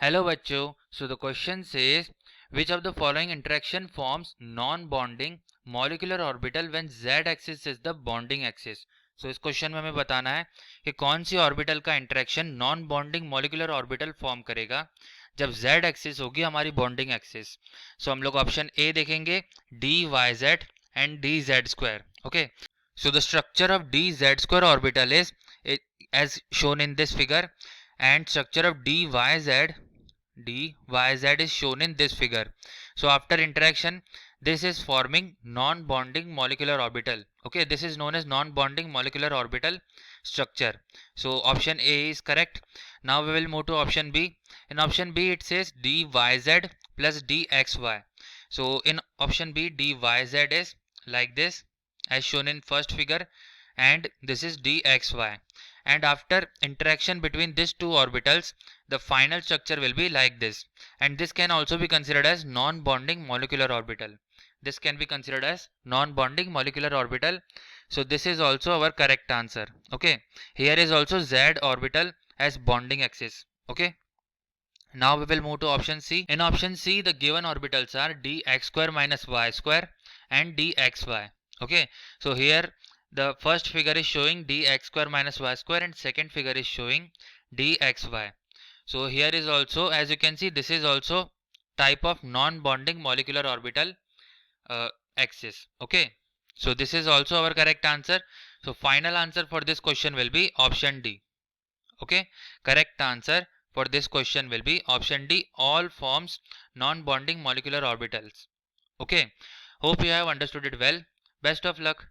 Hello बच्चों. So the question says which of the following interaction forms non-bonding molecular orbital when z-axis is the bonding axis. So इस question में हमें बताना है कि कौन सी ऑर्बिटल का interaction non bonding molecular orbital form करेगा जब z एक्सिस होगी हमारी बॉन्डिंग एक्सिस. सो हम लोग ऑप्शन ए देखेंगे dYz and dz². Okay, so the structure of dz² orbital is as shown in this figure, and structure of dYz is shown in this figure. So after interaction, this is forming non-bonding molecular orbital. Okay, this is known as non-bonding molecular orbital structure. So option A is correct. Now we will move to option B. In option B it says dYz plus dxy. So in option B, dYz is like this as shown in first figure, and this is dxy, and after interaction between these two orbitals the final structure will be like this, and this can also be considered as non-bonding molecular orbital. This can be considered as non-bonding molecular orbital. So this is also our correct answer. Okay, here is also z orbital as bonding axis. Okay, now we will move to option C. In option C, the given orbitals are dx² minus y² and dxy. Okay, so here the first figure is showing dx² minus y² and second figure is showing dxy. So here is also, as you can see, this is also type of non-bonding molecular orbital axis. Okay, so this is also our correct answer. So final answer for this question will be option D. Okay, correct answer for this question will be option D, all forms non-bonding molecular orbitals. Okay, hope you have understood it well. Best of luck.